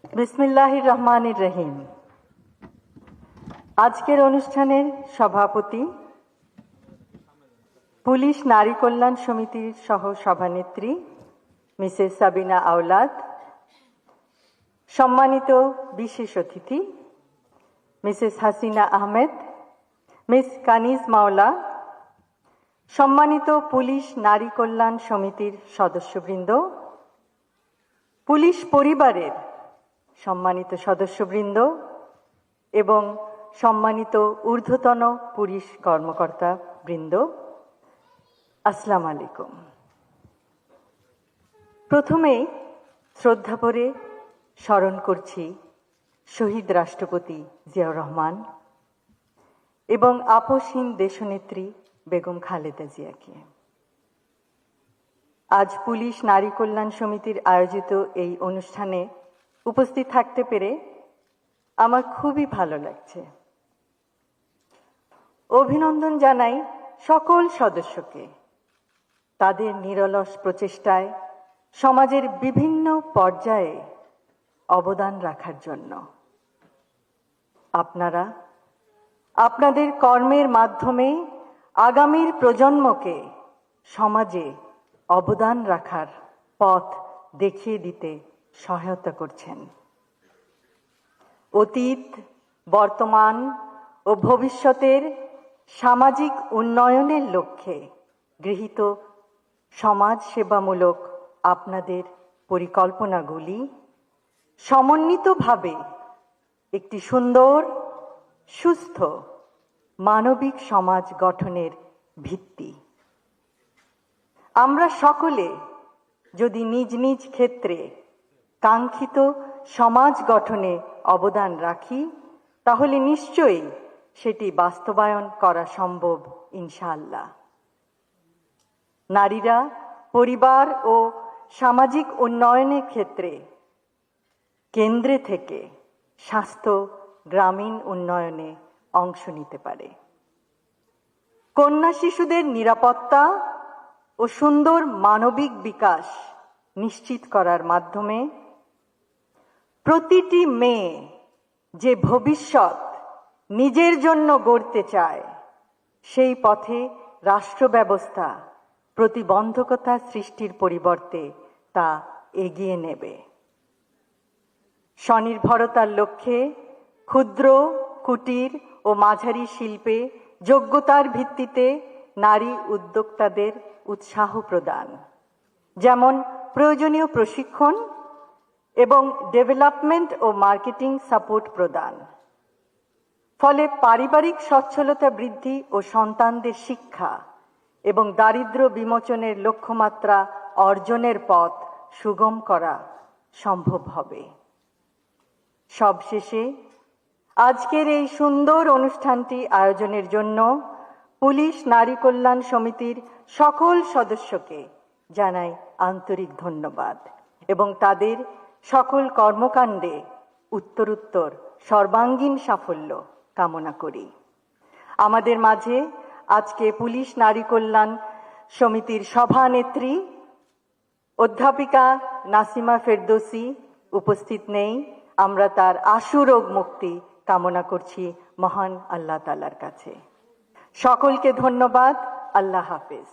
বিসমিল্লাহির রহমানির রহিম। আজকের অনুষ্ঠানের সভাপতি, পুলিশ নারী কল্যাণ সমিতির সহ সভানেত্রী মিসেস সাবিনা আওলাদ, সম্মানিত বিশেষ অতিথি মিসেস হাসিনা আহমেদ, মিস কানিজ মাওলা, সম্মানিত পুলিশ নারী কল্যাণ সমিতির সদস্যবৃন্দ, পুলিশ পরিবারের সম্মানিত সদস্যবৃন্দ এবং সম্মানিত ঊর্ধ্বতন পুলিশ কর্মকর্তা বৃন্দ, আসসালামু আলাইকুম। প্রথমেই শ্রদ্ধা ভরে স্মরণ করছি শহীদ রাষ্ট্রপতি জিয়াউর রহমান এবং আপসহীন দেশনেত্রী বেগম খালেদা জিয়াকে। আজ পুলিশ নারী কল্যাণ সমিতির আয়োজিত এই অনুষ্ঠানে উপস্থিত থাকতে পেরে আমার খুবই ভালো লাগছে। অভিনন্দন জানাই সকল সদস্যকে তাদের নিরলস প্রচেষ্টায় সমাজের বিভিন্ন পর্যায়ে অবদান রাখার জন্য। আপনারা আপনাদের কর্মের মাধ্যমে আগামীর প্রজন্মকে সমাজে অবদান রাখার পথ দেখিয়ে দিতে সহায়তা করছেন। অতীত, বর্তমান ও ভবিষ্যতের সামাজিক উন্নয়নের লক্ষ্যে গৃহীত সমাজ সেবামূলক আপনাদের পরিকল্পনাগুলি সমন্বিতভাবে একটি সুন্দর, সুস্থ, মানবিক সমাজ গঠনের ভিত্তি। আমরা সকলে যদি নিজ নিজ ক্ষেত্রে কাঙ্ক্ষিত সমাজ গঠনে অবদান রাখি, তাহলে নিশ্চয়ই সেটি বাস্তবায়ন করা সম্ভব ইনশাআল্লাহ। নারীরা পরিবার ও সামাজিক উন্নয়নের ক্ষেত্রে কেন্দ্রে থেকে স্বাস্থ্য, গ্রামীণ উন্নয়নে অংশ নিতে পারে। কন্যা শিশুদের নিরাপত্তা ও সুন্দর মানবিক বিকাশ নিশ্চিত করার মাধ্যমে প্রতিটি মেয়ে যে ভবিষ্যৎ নিজের জন্য গড়তে চায়, সেই পথে রাষ্ট্র ব্যবস্থা প্রতিবন্ধকতা সৃষ্টির পরিবর্তে তা এগিয়ে নেবে। স্বনির্ভরতার লক্ষ্যে ক্ষুদ্র, কুটির ও মাঝারি শিল্পে যোগ্যতার ভিত্তিতে নারী উদ্যোক্তাদের উৎসাহ প্রদান, যেমন প্রয়োজনীয় প্রশিক্ষণ এবং ডেভেলপমেন্ট ও মার্কেটিং সাপোর্ট প্রদান। ফলে পারিবারিক সচ্ছলতা বৃদ্ধি ও সন্তানদের শিক্ষা এবং দারিদ্র্য বিমোচনের লক্ষ্যমাত্রা অর্জনের পথ সুগম করা সম্ভব হবে। সবশেষে আজকের এই সুন্দর অনুষ্ঠানটি আয়োজনের জন্য পুলিশ নারী কল্যাণ সমিতির সকল সদস্যকে জানাই আন্তরিক ধন্যবাদ এবং তাদের সকল কর্মকাণ্ডে উত্তরোত্তর সর্বাঙ্গীন সাফল্য কামনা করি। আমাদের মাঝে আজকে পুলিশ নারী কল্যাণ সমিতির সভানেত্রী অধ্যাপিকা নাসিমা ফেরদৌসী উপস্থিত নেই। আমরা তার আশু রোগ মুক্তি কামনা করছি মহান আল্লাহ তাআলার কাছে। সকলকে ধন্যবাদ। আল্লাহ হাফেজ।